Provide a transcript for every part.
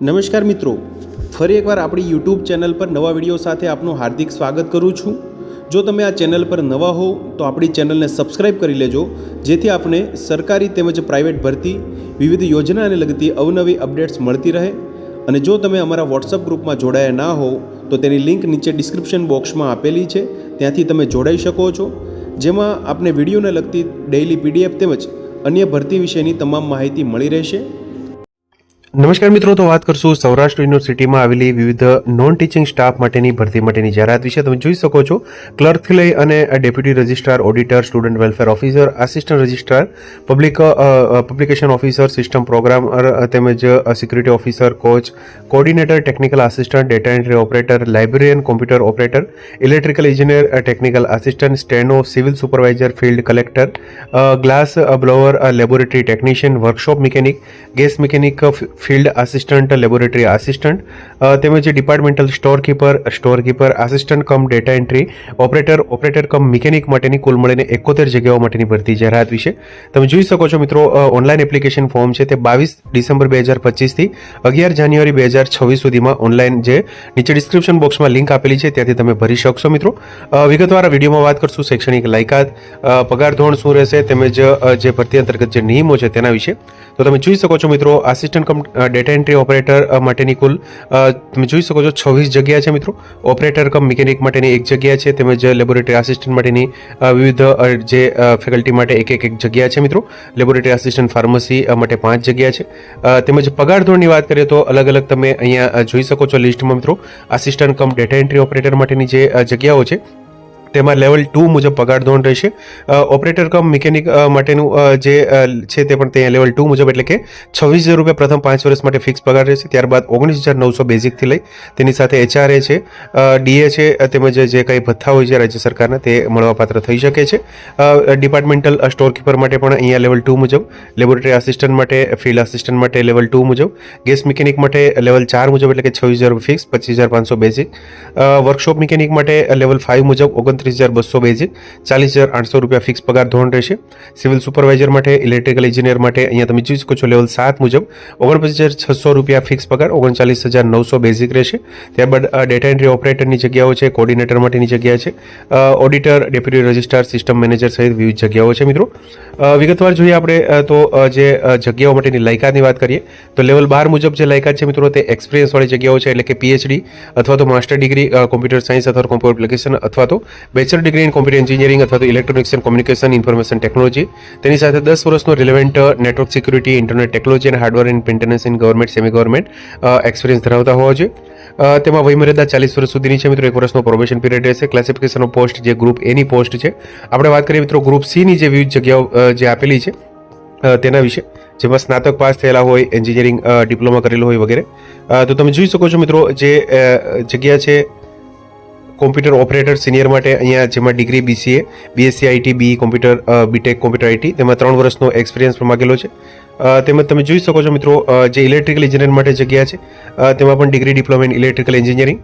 નમસ્કાર મિત્રો, ફરી એકવાર આપણી યુટ્યુબ ચેનલ પર નવા વિડીયો સાથે આપનું હાર્દિક સ્વાગત કરું છું। જો તમે આ ચેનલ પર નવા હો તો આપણી ચેનલને સબસ્ક્રાઇબ કરી લેજો, જેથી આપને સરકારી તેમજ પ્રાઇવેટ ભરતી વિવિધ યોજનાને લગતી અવનવી અપડેટ્સ મળતી રહે। અને જો તમે અમારા વોટ્સઅપ ગ્રુપમાં જોડાયા ના હો તો તેની લિંક નીચે ડિસ્ક્રિપ્શન બોક્સમાં આપેલી છે, ત્યાંથી તમે જોડાઈ શકો છો, જેમાં આપને વિડીયોને લગતી ડેઇલી પીડીએફ તેમજ અન્ય ભરતી વિશેની તમામ માહિતી મળી રહેશે। નમસ્કાર મિત્રો, તો વાત કરશું સૌરાષ્ટ્ર યુનિવર્સિટીમાં આવેલી વિવિધ નોન ટીચિંગ સ્ટાફ માટેની ભરતી માટેની જાહેરાત વિશે। તમે જોઈ શકો છો, ક્લર્કથી લઈ અને deputy registrar, auditor, student welfare officer, assistant registrar, publication officer, system programmer તેમજ security officer, coach, coordinator, technical assistant, data entry operator, librarian, computer operator, electrical engineer, technical assistant, steno, civil supervisor, field collector, glass blower, laboratory technician, workshop mechanic, gas mechanic, field assistant, laboratory assistant તેમજ departmental storekeeper, assistant cum data entry operator cum mechanic માટેની કુલ મળીને 71 જગ્યાઓ માટેની ભરતી જાહેરાત વિશે તમે જોઈ શકો છો મિત્રો। ઓનલાઈન એપ્લિકેશન ફોર્મ છે તે 22 ડિસેમ્બર 2025 થી 11 જાન્યુઆરી 2026 સુધીમાં ઓનલાઈન જે નીચે ડિસ્ક્રિપ્શન બોક્સમાં લિંક આપેલી છે ત્યાંથી તમે ભરી શકશો મિત્રો। વિગતવાર વિડીયોમાં વાત કરશું શૈક્ષણિક લાયકાત, પગાર ધોરણ શું રહેશે તેમજ જે ભરતી અંતર્ગત જે નિયમો છે તેના વિશે। તો તમે જોઈ શકો છો મિત્રો, assistant cum data entry operator માટેની કુલ તમે જોઈ શકો છો 26 જગ્યા છે મિત્રો। ઓપરેટર કમ મિકેનિક માટેની 1 જગ્યા છે તેમજ લેબોરેટરી આસિસ્ટન્ટ માટેની વિવિધ જે ફેકલ્ટી માટે એક જગ્યા છે મિત્રો। લેબોરેટરી આસિસ્ટન્ટ ફાર્મસી માટે 5 જગ્યા છે તેમજ પગાર ધોરણની વાત કરીએ તો અલગ અલગ તમે અહીંયા જોઈ શકો છો લિસ્ટમાં મિત્રો। Assistant cum data entry operator માટેની જે જગ્યાઓ છે તેમાં લેવલ 2 મુજબ પગાર ધોરણ રહેશે। ઓપરેટર કમ મિકેનિક માટેનું જે છે તે પણ ત્યાં લેવલ 2 મુજબ એટલે કે 26,000 રૂપિયા પ્રથમ 5 વર્ષ માટે ફિક્સ પગાર રહેશે। ત્યારબાદ 19,900 બેઝિકથી લઈ તેની સાથે HRA છે, DA છે તેમજ જે કંઈ ભથ્થા હોય છે રાજ્ય સરકારના તે મળવાપાત્ર થઈ શકે છે। ડિપાર્ટમેન્ટલ સ્ટોરકીપર માટે પણ અહીંયા લેવલ 2 મુજબ, લેબોરેટરી આસિસ્ટન્ટ માટે, ફિલ્ડ આસિસ્ટન્ટ માટે લેવલ 2 મુજબ, ગેસ મિકેનિક માટે લેવલ 4 મુજબ એટલે કે 26,000 ફિક્સ, 25,500 બેઝિક, વર્કશોપ મિકેનિક માટે લેવલ 5 મુજબ 29,200 બેઝિક, 40,800 રૂપિયા ફિક્સ પગાર ધોરણ રહેશે। સિવિલ સુપરવાઇઝર માટે, ઇલેક્ટ્રિકલ એન્જિનિયર માટે અહીંયા તમે જોઈ શકો છો લેવલ 7 મુજબ 49,600 રૂપિયા ફિક્સ પગાર, 39,900 બેઝિક રહેશે। ત્યારબાદ ડેટા એન્ટ્રી ઓપરેટરની જગ્યાઓ છે, કોર્ડિનેટર માટેની જગ્યા છે, auditor, deputy registrar, system manager સહિત વિવિધ જગ્યાઓ છે મિત્રો। વિગતવાર જોઈએ આપણે તો જે જગ્યાઓ માટેની લાયકાતની વાત કરીએ તો લેવલ 12 મુજબ જે લાયકાત છે મિત્રો તે એક્સપિરિયન્સવાળી જગ્યાઓ છે, એટલે કે PhD અથવા તો માસ્ટર ડિગ્રી કોમ્પ્યુટર સાયન્સ અથવા કોમ્પ્યુટર એપ્લિકેશન અથવા તો bachelor degree in computer engineering અથવા તો electronics and communication information technology, તેની સાથે 10 વર્ષનો relevant network security, internet technology અને hardware and maintenance in government, semi government experience ધરાવતા હોવા જોઈએ। તેમાં વયમર્યાદા 40 વર્ષ સુધીની છે મિત્રો। 1 વર્ષનો પ્રોબેશન પીરિયડ રહેશે। ક્લાસિફિકેશન ઓફ પોસ્ટ જે ગ્રુપ એની પોસ્ટ છે, આપણે વાત કરીએ મિત્રો ગ્રુપ સી ની જે વિવિધ જગ્યાઓ જે આપેલી છે તેના વિશે, જેમાં સ્નાતક પાસ થયેલા હોય, એન્જિનિયરિંગ ડિપ્લોમા કરેલું હોય વગેરે। તો તમે જોઈ શકો છો મિત્રો જે જગ્યા છે કોમ્પ્યુટર ઓપરેટર સિનિયર માટે અહીંયા, જેમાં degree BCA, BSc IT, BE computer, BTech computer IT, તેમાં 3 વર્ષનો એક્સપિરિયન્સ પણ માગેલો છે। તેમજ તમે જોઈ શકો છો મિત્રો જે ઇલેક્ટ્રિકલ એન્જિનિયર માટે જગ્યા છે તેમાં પણ degree diploma in electrical engineering,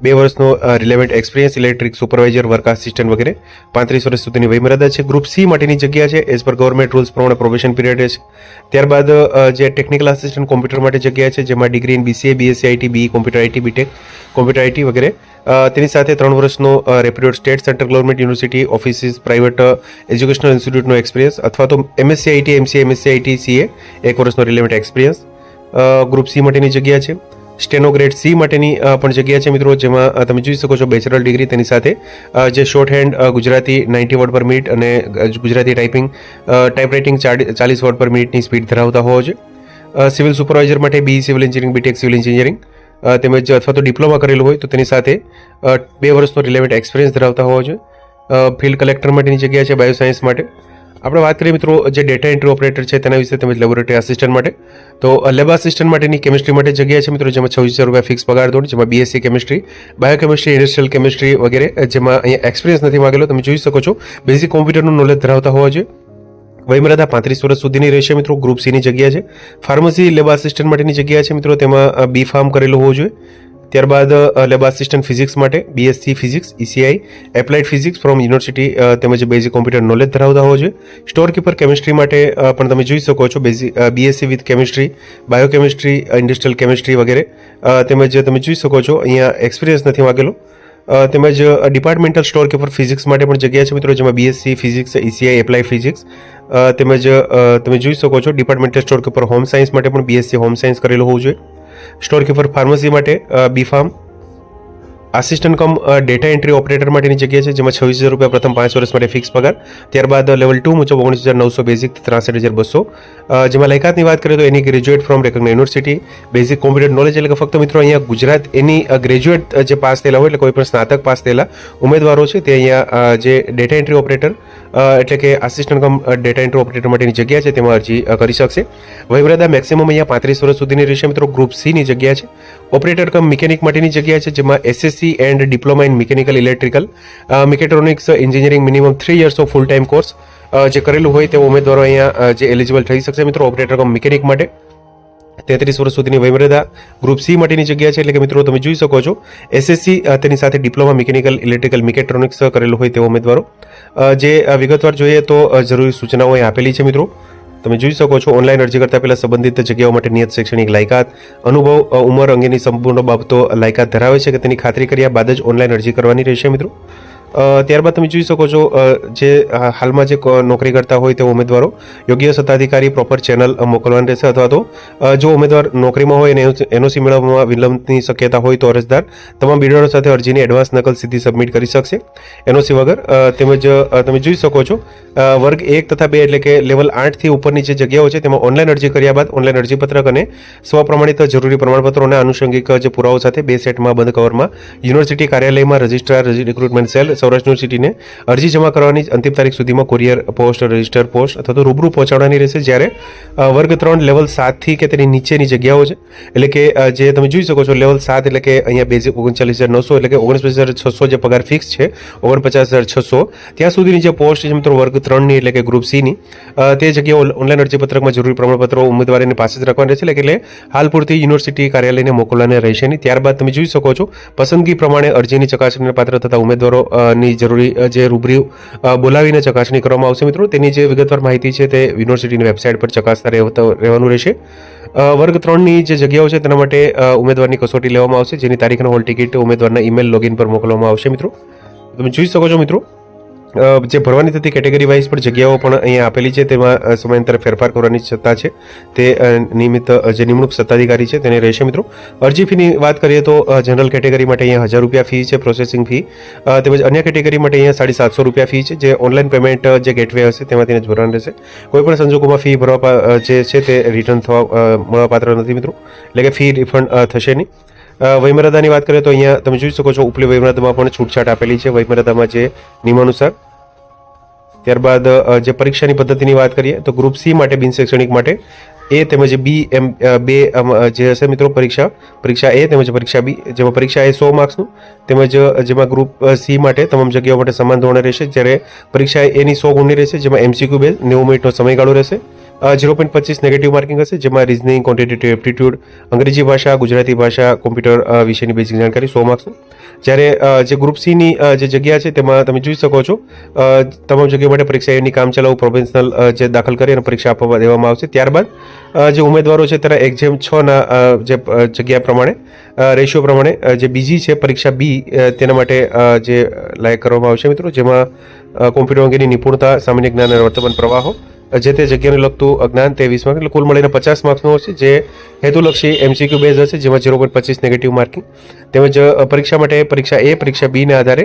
2 વર્ષનો relevant experience, electric supervisor, work assistant વગેરે, 35 વર્ષ સુધીની વયમર્યાદા છે। ગ્રુપ સી માટેની જગ્યા છે એઝ પર ગવર્મેન્ટ રૂલ્સ પ્રમાણે પ્રોબેશન પીરિયડ છે। ત્યારબાદ જે ટેકનિકલ આસિસ્ટન્ટ કોમ્પ્યુટર માટે જગ્યા છે, જેમાં degree in BCA, BSc IT, BE computer IT, BTech computer IT વગેરે, તેની સાથે 3 વર્ષનો reputed state, central government university, offices, private educational ઇન્સ્ટિટ્યૂટનો એક્સપિરિયન્સ અથવા તો MSc IT, MCA, MSc IT, CA 1 વર્ષનો રિલેવન્ટ એક્સપિરિયન્સ। ગ્રુપ સી માટેની જગ્યા છે। સ્ટેનો ગ્રેડ સી માટેની પણ જગ્યા છે મિત્રો, જેમાં તમે જોઈ શકો છો બેચલર ડિગ્રી, તેની સાથે જે શોર્ટ હેન્ડ ગુજરાતી 90 વર્ડ પર મિનિટ અને ગુજરાતી ટાઈપરાઇટિંગ 40 વર્ડ પર મિનિટની સ્પીડ ધરાવતા હોવો જોઈએ। સિવિલ સુપરવાઇઝર માટે BE civil engineering, BTech civil engineering તેમજ અથવા તો ડિપ્લોમા કરેલું હોય તો તેની સાથે 2 વર્ષનો રિલેવન્ટ એક્સપિરિયન્સ ધરાવતા હોવો જોઈએ। ફિલ્ડ કલેક્ટર માટેની જગ્યા છે બાયોસાયન્સ માટે। આપણે વાત કરીએ મિત્રો જે ડેટા એન્ટ્રી ઓપરેટર છે તેના વિશે તેમજ લેબોરેટરી આસિસ્ટન્ટ માટે, તો લેબ આસિસ્ટન્ટ માટેની કેમિસ્ટ્રી માટે જગ્યા છે મિત્રો, જેમાં 26,000 રૂપિયા ફિક્સ પગાર ધોરણ, જેમાં BSc chemistry, biochemistry, industrial chemistry વગેરે, જેમાં અહીંયા એક્સપિરિયન્સ નથી માગેલો। તમે જોઈ શકો છો બેઝિક કોમ્પ્યુટરનું નોલેજ ધરાવતા હોવા જોઈએ। વયમર્યાદા 35 વર્ષ સુધીની રહેશે મિત્રો। ગ્રુપ સીની જગ્યા છે। ફાર્મસી લેબ આસિસ્ટન્ટ માટેની જગ્યા છે મિત્રો, તેમાં B.Pharm કરેલું હોવું જોઈએ। ત્યારબાદ લેબ આસિસ્ટન્ટ ફિઝિક્સ માટે BSc physics ECI applied physics from university તેમજ બેઝિક કોમ્પ્યુટર નોલેજ ધરાવતા હોવો જોઈએ. સ્ટોર કીપર કેમિસ્ટ્રી માટે પણ તમે જોઈ શકો છો BSc with chemistry, biochemistry, industrial chemistry વગેરે. તેમજ તમે જોઈ શકો છો અહીંયા એક્સપિરિયન્સ નથી માગેલો. તેમજ ડિપાર્ટમેન્ટલ સ્ટોર કીપર ફિઝિક્સ માટે પણ જગ્યા છે મિત્રો, જેમાં BSc physics, ECI applied physics. તેમજ તમે જોઈ શકો છો departmental store keeper home science માટે પણ BSc હોમ સાયન્સ કરેલું હોવું જોઈએ. સ્ટોર કીપર ફાર્મસી માટે B.Pharm. Assistant cum data entry operator માટેની જગ્યા છે, જેમાં 26,000 રૂપિયા પ્રથમ 5 વર્ષ માટે ફિક્સ પગાર. ત્યારબાદ લેવલ 2 મુજબ 19,900 બેઝિક, 63,200. જેમાં લાયકાતની વાત કરીએ તો any graduate from recognize university, basic computer knowledge, એટલે કે ફક્ત મિત્રો અહીંયા ગુજરાત એની ગ્રેજ્યુએટ જે પાસ થયેલા હોય, એટલે કોઈ પણ સ્નાતક પાસ થયેલા ઉમેદવારો છે તે અહીંયા જે ડેટા એન્ટ્રી ઓપરેટર એટલે કે assistant cum data entry operator માટેની જગ્યા છે તેમાં અરજી કરી શકશે. વયમર્યાદા મેક્સિમમ અહીંયા 35 વર્ષ સુધીની રહેશે મિત્રો. ગ્રુપ C ની જગ્યા છે. ઓપરેટર કમ મિકેનિક માટેની જગ્યા છે, જેમાં SSC and diploma in mechanical electrical mechatronics engineering minimum 3 years of full time course જે કરેલું હોય તેવા ઉમેદવારો અહીંયા જે એલિજિબલ થઈ શકશે મિત્રો. ઓપરેટર કમ મિકેનિક માટે 33 વર્ષ સુધીની વયમર્યાદા. ગ્રુપ C માટેની જગ્યા છે, એટલે કે મિત્રો તમે જોઈ શકો છો SSC તેની સાથે ડિપ્લોમા મિકેનિકલ ઇલેક્ટ્રિકલ મેકેટ્રોનિક્સ કરેલું હોય તેવા ઉમેદવારો. જે વિગતવાર જોઈએ તો જરૂરી સૂચનાઓ અહીં આપેલી છે મિત્રો. તમે જોઈ શકો છો ઓનલાઈન અરજી કરતા પહેલા સંબંધિત જગ્યાઓ માટે નિયત શૈક્ષણિક લાયકાત, અનુભવ, ઉંમર અંગેની સંપૂર્ણ બાબતો લાયકાત ધરાવે છે કે તેની ખાતરી કર્યા બાદ જ ઓનલાઈન અરજી કરવાની રહેશે મિત્રો. ત્યારબાદ તમે જોઈ શકો છો જે હાલમાં જે નોકરી કરતા હોય તેવા ઉમેદવારો યોગ્ય સત્તાધિકારી પ્રોપર ચેનલ મોકલવાની રહેશે, અથવા તો જો ઉમેદવાર નોકરીમાં હોય અને NOC મેળવવામાં વિલંબની શક્યતા હોય તો અરજદાર તમામ બિલ્ડરો સાથે અરજીની એડવાન્સ નકલ સીધી સબમિટ કરી શકશે NOC વગર. તેમજ તમે જોઈ શકો છો વર્ગ 1 તથા 2 એટલે કે લેવલ 8 થી ઉપરની જે જગ્યાઓ છે તેમાં ઓનલાઈન અરજી કર્યા બાદ ઓનલાઈન અરજીપત્રક અને સ્વપ્રમાણિત જરૂરી પ્રમાણપત્રોના આનુષંગિક જે પુરાવો સાથે 2 સેટમાં બંધ કવરમાં યુનિવર્સિટી કાર્યાલયમાં રજિસ્ટ્રાર રિક્રુટમેન્ટ સેલ સૌરાષ્ટ્ર યુનિવર્સિટીને અરજી જમા કરવાની અંતિમ તારીખ સુધીમાં કોરિયર પોસ્ટ, રજિસ્ટર પોસ્ટ અથવા તો રૂબરૂ પહોંચાડવાની રહેશે. જ્યારે વર્ગ 3 લેવલ 7 થી કે તેની નીચેની જગ્યાઓ છે, એટલે કે જે તમે જોઈ શકો છો લેવલ 7 એટલે કે અહીંયા બેઝિક 39,900 એટલે કે 49,600 જે પગાર ફિક્સ છે 49,600, ત્યાં સુધીની જે પોસ્ટ છે મિત્રો વર્ગ 3 ની એટલે કે ગ્રુપ C ની તે જગ્યાઓ ઓનલાઈન અરજીપત્રકમાં જરૂરી પ્રમાણપત્રો ઉમેદવારોની પાસે જ રાખવાની રહેશે, એટલે હાલ પૂરતી યુનિવર્સિટી કાર્યાલયને મોકલવાના રહેશે નહીં. ત્યારબાદ તમે જોઈ શકો છો પસંદગી પ્રમાણે અરજીની ચકાસણીને પાત્ર થતા ઉમેદવારો ની જરૂરી જે રૂબરૂ બોલાવીને ચકાસણી કરવામાં આવશે મિત્રો. તેની જે વિગતવાર માહિતી છે તે યુનિવર્સિટીની વેબસાઇટ પર ચકાસતા રહેવાનું રહેશે. વર્ગ 3 ની જે જગ્યાઓ છે તેના માટે ઉમેદવારની કસોટી લેવામાં આવશે, જેની તારીખનો હોલ ટિકિટ ઉમેદવારના ઈમેલ લોગિન પર મોકલવામાં આવશે મિત્રો. તમે જોઈ શકો છો મિત્રો જે ભરવાની થતી કેટેગરી વાઇઝ પણ જગ્યાઓ પણ અહીંયા આપેલી છે, તેમાં સમયાંતરે ફેરફાર કરવાની સત્તા છે તે નિયમિત જે નિમણૂક સત્તાધિકારી છે તેને રહેશે મિત્રો. અરજી ફીની વાત કરીએ તો જનરલ કેટેગરી માટે અહીંયા 1,000 રૂપિયા ફી છે પ્રોસેસિંગ ફી, તેમજ અન્ય કેટેગરી માટે અહીંયા 750 રૂપિયા ફી છે, જે ઓનલાઈન પેમેન્ટ જે ગેટવે હશે તેમાંથી જ ભરવાનું રહેશે. કોઈપણ સંજોગોમાં ફી ભરવા જે છે તે રિટર્ન થવા મળવાપાત્ર નથી મિત્રો, એટલે કે ફી રિફંડ થશે નહીં. વયમર્યાદાની વાત કરીએ તો અહીંયા તમે જોઈ શકો છો ઉપલી વયમર્યાદામાં પણ છૂટછાટ આપેલી છે વયમર્યાદામાં જે નિયમાનુસાર. ત્યારબાદ જે પરીક્ષાની પદ્ધતિની વાત કરીએ તો ગ્રુપ C માટે બિન શૈક્ષણિક માટે A તેમજ B એમ 2 જે હશે મિત્રો પરીક્ષા A તેમજ પરીક્ષા B, જેમાં પરીક્ષા A 100 માર્ક્સનું તેમજ જેમાં ગ્રુપ C માટે તમામ જગ્યાઓ માટે સમાન ધોરણે રહેશે. જ્યારે પરીક્ષા A ની 100 ગુણની રહેશે, જેમાં MCQ બેઝ 90 મિનિટનો સમયગાળો રહેશે. 0.25 નેગેટિવ માર્કિંગ હશે, જેમાં રિઝનિંગ, ક્વોન્ટિટેટિવ એપ્ટિટ્યૂડ, અંગ્રેજી ભાષા, ગુજરાતી ભાષા, કોમ્પ્યુટર વિશેની બેઝિક જાણકારી 100 માર્ક્સનું. જ્યારે જે ગ્રુપ C ની જે જગ્યા છે તેમાં તમે જોઈ શકો છો તમામ જગ્યાઓ માટે પરીક્ષા એની કામચલાઉ પ્રોફેશનલ જે દાખલ કરી અને પરીક્ષા આપવા દેવામાં આવશે. ત્યારબાદ જે ઉમેદવારો છે તેના એક્ઝામ 6ના જે જગ્યા પ્રમાણે રેશિયો પ્રમાણે જે બીજી છે પરીક્ષા B તેના માટે જે લાયક કરવામાં આવશે મિત્રો, જેમાં કોમ્પ્યુટર અંગેની નિપુણતા, સામાન્ય જ્ઞાન અને વર્તમાન પ્રવાહો જે તે જગ્યાને લગતું અજ્ઞાન 23 માર્ક, એટલે કુલ મળીને 50 માર્ક્સનું હશે, જે હેતુલક્ષી MCQ બેઝ હશે, જેમાં 0.25 નેગેટિવ માર્કિંગ. તેમજ પરીક્ષા માટે પરીક્ષા A, પરીક્ષા B ના આધારે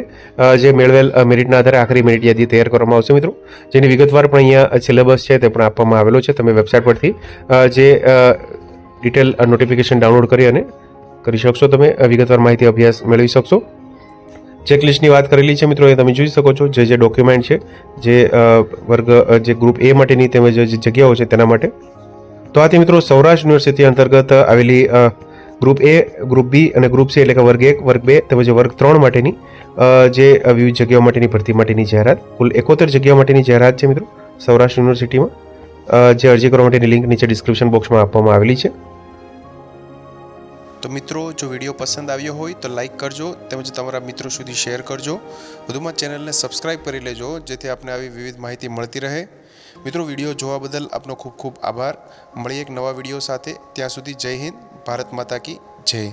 જે મેળવેલ મેરિટના આધારે આખરી મેરિટ યાદી તૈયાર કરવામાં આવશે મિત્રો, જેની વિગતવાર પણ અહીંયા સિલેબસ છે તે પણ આપવામાં આવેલો છે. તમે વેબસાઇટ પરથી જે ડિટેલ નોટિફિકેશન ડાઉનલોડ કરી અને કરી શકશો, તમે વિગતવાર માહિતી અભ્યાસ મેળવી શકશો. ચેકલિસ્ટની વાત કરેલી છે મિત્રો, એ તમે જોઈ શકો છો જે ડોક્યુમેન્ટ છે જે વર્ગ જે ગ્રુપ A માટેની તેમજ જે જગ્યાઓ છે તેના માટે. તો આથી મિત્રો સૌરાષ્ટ્ર યુનિવર્સિટી અંતર્ગત આવેલી ગ્રુપ A, ગ્રુપ B અને ગ્રુપ C એટલે કે વર્ગ 1, વર્ગ 2 તેમજ વર્ગ 3 માટેની જે વિવિધ જગ્યાઓ માટેની ભરતી માટેની જાહેરાત, કુલ 71 જગ્યાઓ માટેની જાહેરાત છે મિત્રો સૌરાષ્ટ્ર યુનિવર્સિટીમાં. જે અરજી કરવા માટેની લિંક નીચે ડિસ્ક્રિપ્શન બોક્સમાં આપવામાં આવેલી છે. તો મિત્રો, જો વિડીયો પસંદ આવ્યો હોય તો લાઈક કરજો, તેમજ તમારા મિત્રો સુધી શેર કરજો. વધુમાં ચેનલને સબસ્ક્રાઈબ કરી લેજો, જેથી આપને આવી વિવિધ માહિતી મળતી રહે. મિત્રો, વિડીયો જોવા બદલ આપનો ખૂબ ખૂબ આભાર. મળીએ એક નવા વિડીયો સાથે. ત્યાં સુધી જય હિન્દ, ભારત માતા કી જય.